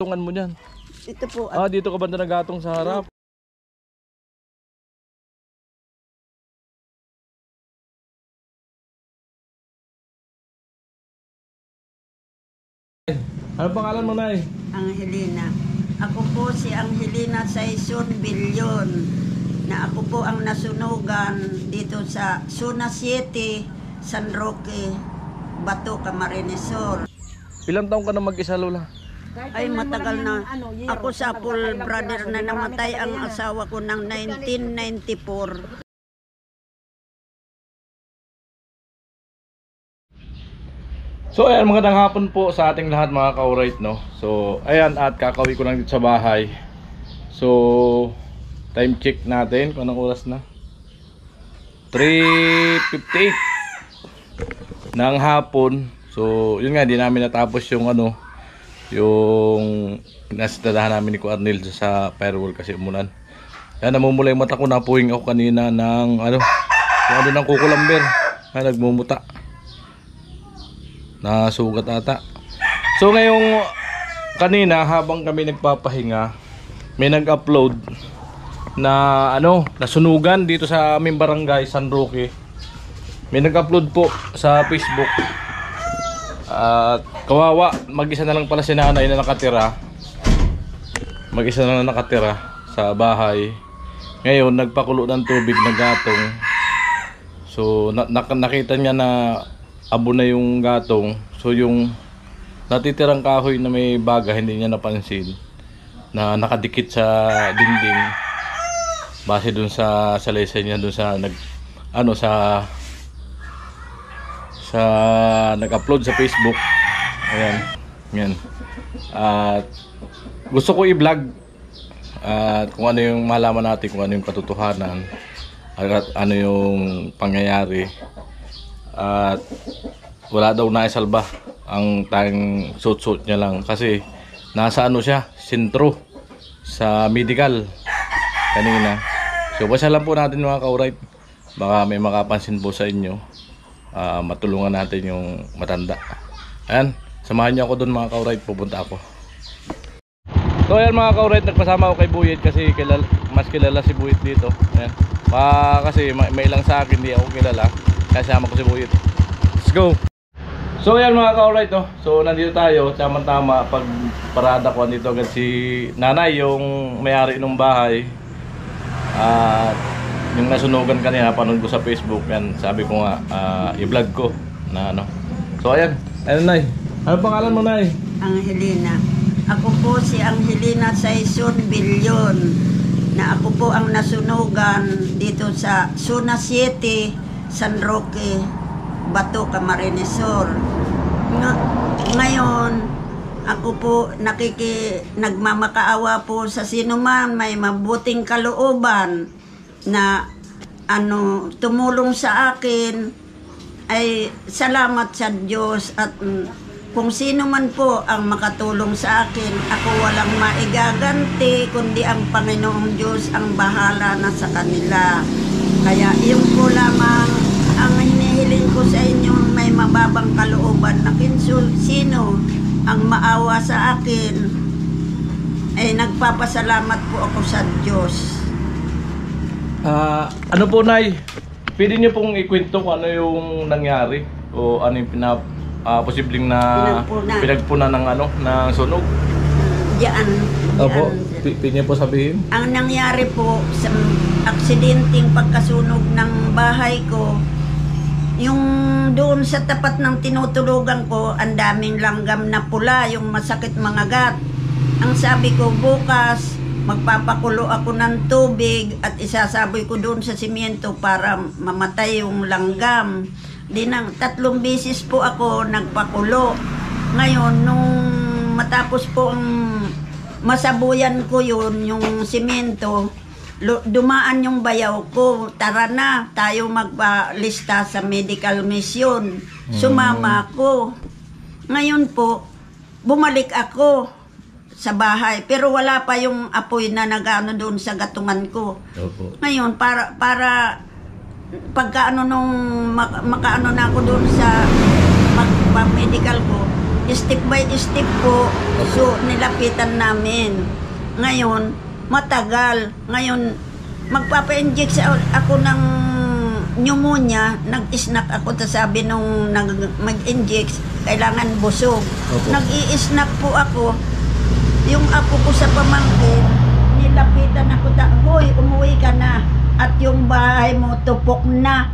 tungan mo niyan. Ito po. Ah, dito ka banda nagatong sa harap. Ano pangalan mo, Nay? Angelina. Ako po si Angelina Saison Bilyon. Na ako po ang nasunugan dito sa Zona 7, San Roque, Bato, Camarines Sur. Ilang taong ka na mag-isa, Lola? Ay, matagal na. Ako sa full brother na namatay ang asawa ko ng 1994. So ayan, magandang hapon po sa ating lahat mga ka-alright, no? So ayan, at kakauwi ko lang dito sa bahay. So time check natin kung anong oras na. 3:58 ng hapon. So yun nga, di namin natapos yung ano, yung nasitadahan namin ni Arnel sa firewall kasi umulan. Kaya namumula yung mata ko, napuhing ako kanina ng ano, yung ano ng kukulamber. Kaya nagmumuta, nasugat ata. So ngayong kanina habang kami nagpapahinga, may nag-upload na ano, nasunugan dito sa aming barangay San Roque. May nag-upload po sa Facebook. At kawawa, mag-isa na lang pala si nanay na nakatira. Mag-isa na lang nakatira sa bahay. Ngayon nagpakulo ng tubig na gatong. So nakita niya na abo na yung gatong. So yung natitirang kahoy na may baga, hindi niya napansin na nakadikit sa dingding. Base dun sa salaysay niya dun sa nag-upload sa Facebook. Ayan. Yan. At gusto ko i-vlog at kung ano yung malaman natin, kung ano yung katotohanan at ano yung pangyayari. At wala daw naisalba, ang tanging suit niya lang kasi nasa ano siya, sentro sa medical kanina. So basta lang po natin mga ka-alright, baka may makapansin po sa inyo, matulungan natin yung matanda. Ayan, samahan niyo ako doon mga ka-alright, pupunta ako. So ayan mga ka-alright, nagpasama ako kay Buyit kasi mas kilala si Buyit dito. Ayan, kasi may lang sa akin, hindi ako kilala, kaya sama ko si Buyit. Let's go! So ayan mga ka-alright, no? So nandito tayo, tama-tama, pag parada ko andito agad si nanay, yung may-ari ng bahay. At yung nasunugan kanina, panood ko sa Facebook, yan, sabi ko nga, i-vlog ko na ano. So ayan, ayun Nay, ano pangalan mo Nay? Angelina. Ako po si Angelina Saison Bilyon. Na ako po ang nasunugan dito sa Zona 7, San Roque, Bato, Camarines Sur. Ngayon, ako po nagmamakaawa po sa sino man may mabuting kalooban na ano, tumulong sa akin. Ay salamat sa Diyos, at kung sino man po ang makatulong sa akin, ako walang maigaganti kundi ang Panginoong Diyos ang bahala na sa kanila. Kaya iyon po lamang ang hinihiling ko sa inyo, may mababang kalooban na sino ang maawa sa akin, ay nagpapasalamat po ako sa Diyos. Ano po Nay, pwede niyo pong ikwento kung ano yung nangyari o ano yung posibleng na pinagpuna ng ano, ng sunog? Diyan. Opo, pwede niyo po sabihin? Ang nangyari po sa aksidenteng pagkasunog ng bahay ko, yung doon sa tapat ng tinutulugan ko, ang daming langgam na pula, yung masakit mga gat. Ang sabi ko, bukas magpapakulo ako ng tubig at isasaboy ko doon sa simyento para mamatay yung langgam. Dinang 3 beses po ako nagpakulo. Ngayon, nung matapos po ang masabuyan ko yun, yung simyento, dumaan yung bayaw ko, tara na, tayo magpalista sa medical mission. Sumama ako. Ngayon po, bumalik ako sa bahay, pero wala pa yung apoy na nagano doon sa gatungan ko. Opo. Ngayon, para pagkaano nung makaano na ako doon sa magpa-medical ko, step by step po. So, nilapitan namin. Ngayon, matagal. Ngayon, magpapa-inject ako ng pneumonia. Nag-snack ako. Tapos sabi nung mag-inject, kailangan busog. Opo. Nag-i-snack po ako. Yung apo ko sa pamangkin, nilapitan ako. Hoy, umuwi ka na. At yung bahay mo, tupok na.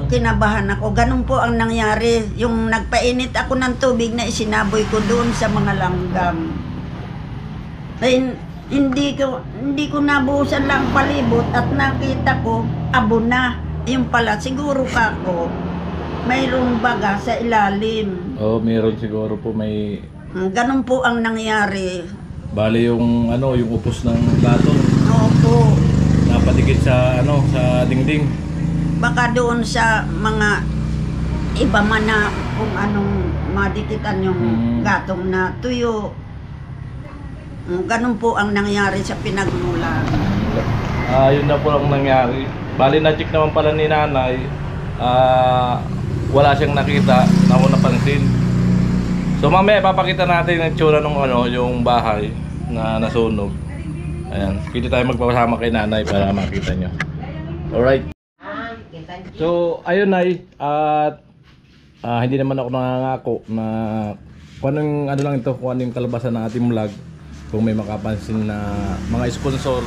Kinabahan ako. Ganun po ang nangyari. Yung nagpainit ako ng tubig na isinaboy ko doon sa mga langgam. Ay, hindi ko nabuhusan lang palibot at nakita ko, abo na. Yung pala, siguro ka ko, mayroong baga sa ilalim. Meron siguro po may... Ganun po ang nangyari. Bali yung yung upos ng gatong. Opo. Napatikit sa sa dingding. Baka doon sa mga iba man na kung anong madikitan yung gatong na tuyo. Ganun po ang nangyari sa pinagmulan. Yun na po ang nangyari. Bali na-check naman pala ni nanay. Wala siyang nakita na ako napansin. So mamaya papakita natin ang tsura ng yung bahay na nasunog. Ayan, kita tayo magpapasama kay nanay para makita nyo. Alright. So ayun nay, at hindi naman ako nangangako na kung anong lang ito, kung ano yung kalabasan ng ating vlog. Kung may makapansin na mga sponsor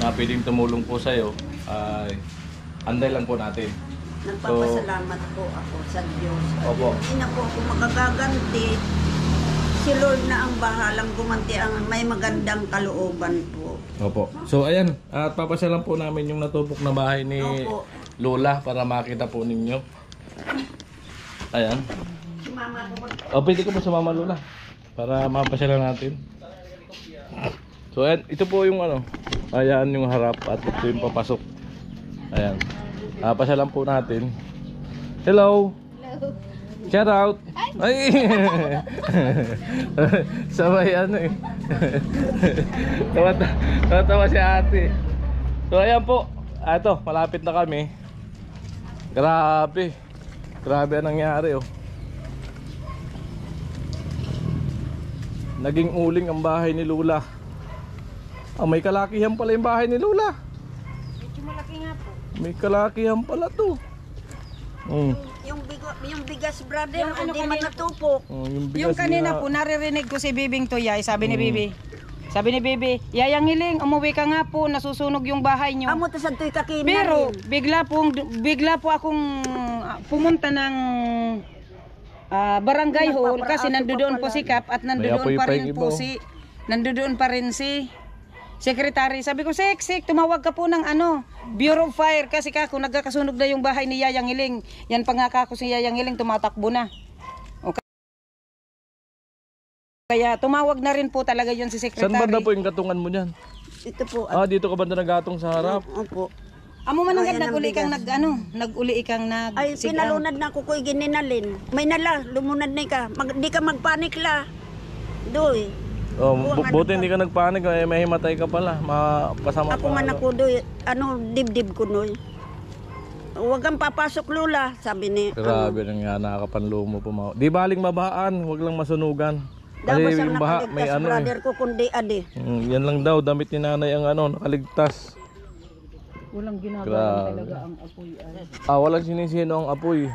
na pwedeng tumulong po sa'yo, ay anday lang po natin. Nagpapasalamat po ako sa Diyos. Opo. Hindi na po ako makagaganti. Si Lord na ang bahalang gumanti, ang may magandang kalooban po. Opo. So ayan, at papasyalan po namin yung natupok na bahay ni Opo. Lola para makita po ninyo. Ayan. Si Mama ko Pwede ko po sa Mama Lola para mapasyalan natin. So ayan, ito po yung ayan yung harap at ito yung papasok. Ayan. Pasyalan po natin. Hello. Hello. Shout out. Ay. Sabay eh. Tawa si ate. So ayan po. Ito, malapit na kami. Grabe. Grabe ang nangyari Naging uling ang bahay ni Lola. May kalakihan pala yung bahay ni Lola. Medyo malaki nga po. May kalakihan pala to. yung bigas, brother, Yung hindi kanina man natupok. Yung kanina po, naririnig ko si Bibing Tuyay, sabi ni Bibi. Sabi ni Bibi, Yayang Hiling, umuwi ka nga po, nasusunog yung bahay nyo. Amo ta santoy kakinan. Pero bigla po akong pumunta ng barangay hall kasi nandoon po si Kap at nandoon pa rin po si Secretary. Sabi ko, Sek, tumawag ka po ng Bureau of Fire kasi kako nagkakasunog na yung bahay ni Yayang Hiling. Yan pa nga kako si Yayang Hiling tumatakbo na. Kaya tumawag na rin po talaga yun si Secretary. Saan banda po yung gatungan mo niyan? Ito po. Dito ka banda nagatong sa harap. Opo. Amo man ang Ayan ang nag-uli kang bigas. nag-uli ikang Ay, pinalunad na ako ko'y gininalin. May nala, lumunad na ka. Di ka magpanik la. Doy. Buti hindi ka nagpanik, may himatay ka pala. Mapasama Ako man ako doy, dibdib ko doy. Huwag kang papasok, Lola, sabi ni. Grabe nang nga, nakakapanlo mo po. Di baling mabaan, huwag lang masunugan. Dapat ang yung baha, may nakaligtas, brother ko, kundi ade. Yan lang daw, damit ni nanay ang nakaligtas. Walang ginagawa talaga ang apoy ay. Walang sinisino ang apoy.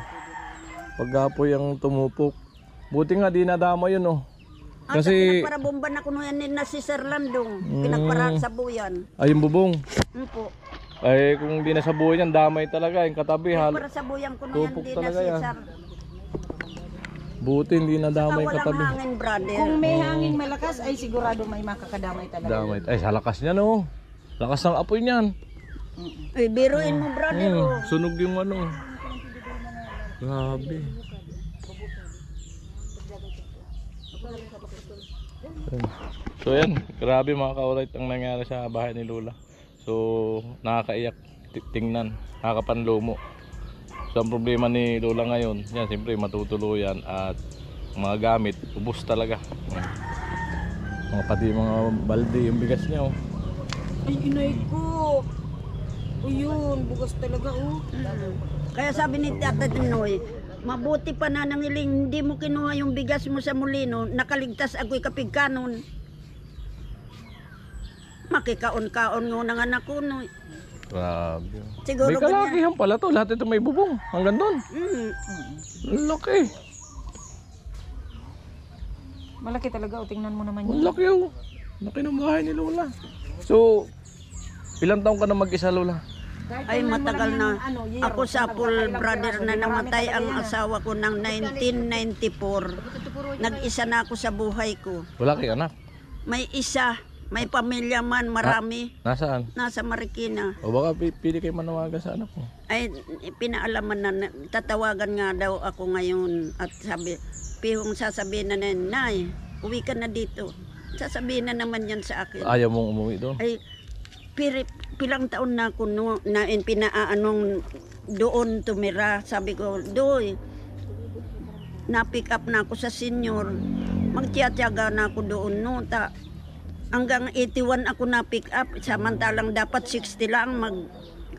Pag apoy ang tumupok. Buti nga, di nadama yun Kasi pinagparabomban ako noon na si Sir Landong. Pinagpara sa buyan. Ay, yung bubong. Po. Ay, kung di na sa buhay yan, damay talaga. Yung katabi, Para sa buyan ko noon, tupok di na talaga si yan. Sir. Buti hindi nadamay Walang katabi. hangin, brother. Kung may hangin malakas ay sigurado may makakadamay talaga. Damay. Ay, sa lakas niya Lakas ng apoy niyan. Ay, biruin mo, brother. Sunog yung Grabe. So yan, grabe mga ka-alright ang nangyari sa bahay ni Lola. So nakakaiyak tingnan, nakakapanlumo. So ang problema ni Lola ngayon, yan siyempre matutuluyan at mga gamit, ubos talaga. Pati mga balde yung bigas niya Ay, inay ko. O yun, bugas talaga Kaya sabi ni Tata Tinoy, Mabuti pa na nangiling, hindi mo kinuha yung bigas mo sa mulino, nakaligtas ako'y kapigkanon. Makikaon-kaon ng ng anak ko, no. Grabe. Siguro May kalakihan pala to. Lahat ito may bubong. Hanggang doon. Laki. Malaki talaga, o tingnan mo naman Ang yun. laki oh. Laki ng bahay ni Lola. So, ilang taong ka na mag-isa, Lola? Ay, matagal na. Ako sa Paul brother na namatay ang asawa ko ng 1994. Nag-isa na ako sa buhay ko. Wala kay anak. May isa, may pamilya man, marami. Nasaan? Nasa Marikina. O baka pili kayo manawagan sa anak mo. Ay, pinaalaman na, tatawagan nga daw ako ngayon. At sabi, pihong sasabihin na Nay, uwi ka na dito. Sasabihin na naman yan sa akin. Ayaw mong umuwi doon? Ay, pilang taon na ako no, na pinaanong doon tumira. Sabi ko, Doy, na-pick up na ako sa senior. Magtiyatyaga na ako doon no. Hanggang 81 ako na-pick up. Samantalang dapat 60 lang.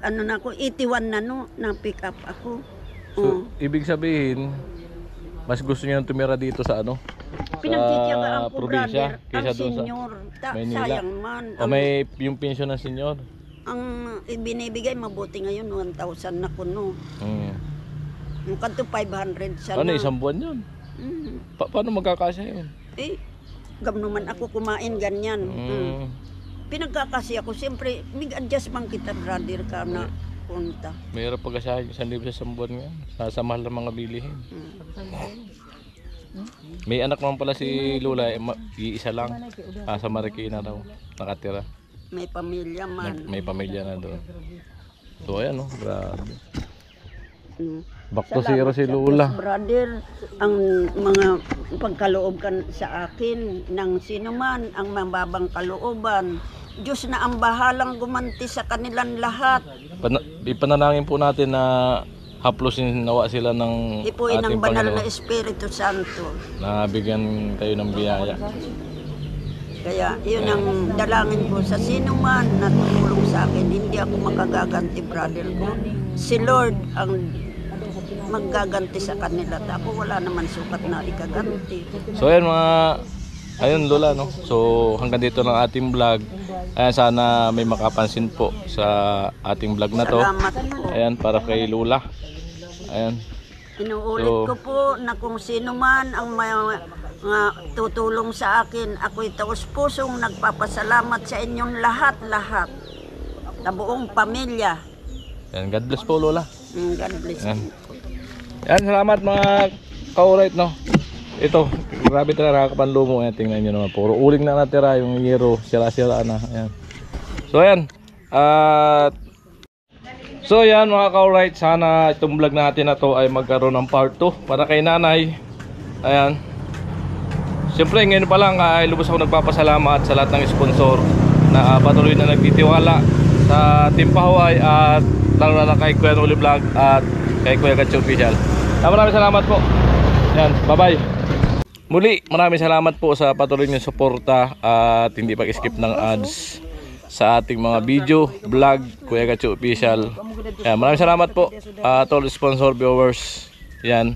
Na ako, 81 na no, na-pick up ako. So, ibig sabihin, mas gusto niyo tumira dito sa ano? Pinagtityagaan ko, probinsya, brother, kaysa ang doon sa senior. Maynila. Sayang man. O may yung pensyon ng senyor? Ang ibinibigay mabuti ngayon 1,000 na kuno. Yung kanto 500 sana. Ano, isang buwan yun? Paano magkakasya yun? Eh, gam naman ako kumain ganyan. Pinagkakasya ako, siyempre, mag-adjust man kita, brother, ka na punta. Mayroon pag-asahin 1,000 sa isang buwan nga. Sa mahal ng mga bilihin. May anak naman pala si Lola, iisa lang. Sa Marikina daw, nakatira. May pamilya man. May pamilya na doon. So ayan no, grabe. Back to Salamat zero si sa Lola. Diyos, brother, ang mga pagkaloob kan sa akin ng sino man, ang mababang kalooban. Diyos na ang bahalang gumanti sa kanilang lahat. Ipanalangin po natin na haplosin nawa sila ng Ipuin ng ating banal na Panginoon Espiritu Santo. na bigyan kayo ng biyaya. Kaya yun ang dalangin ko sa sino man na tumulong sa akin. Hindi ako makagaganti, brother ko. Si Lord ang maggaganti sa kanila. Ako wala naman sukat na ikaganti. So ayan ayun Lola no. So hanggang dito lang ating vlog. Ayan, sana may makapansin po sa ating vlog na to. Salamat po. Ayan, para kay Lola. Ayan. Inuulit ko po na kung sino man ang may tutulong sa akin, ako'y taus-pusong nagpapasalamat sa inyong lahat-lahat. Sa buong pamilya. Ayan, God bless po Lola. God bless. Ayan. Ayan, salamat mga ka-alright no. Ito, grabe talaga kapanlumo. Ayan, tingnan nyo naman. Puro uling na natira yung yero. Sira-sira na. Ayan. So ayan. So ayan mga ka-alright. Sana itong vlog natin na to ay magkaroon ng part 2 para kay nanay. Ayan. Siyempre ngayon pa lang ay lubos ako nagpapasalamat sa lahat ng sponsor na patuloy na nagtitiwala sa Team Pahuay at lalo na kay Kuya Noli Vlog at kay Kuya Gatsi Official. Maraming salamat po. Yan, bye-bye. Muli, maraming salamat po sa patuloy niyong suporta at hindi pag-skip ng ads sa ating mga video, vlog, Kuya Gatsi Official. Yan, maraming salamat po at all sponsor viewers. Yan,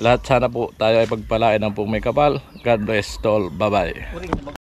lahat sana po tayo ay pagpalain ng pong may kapal. God bless to all. Bye-bye.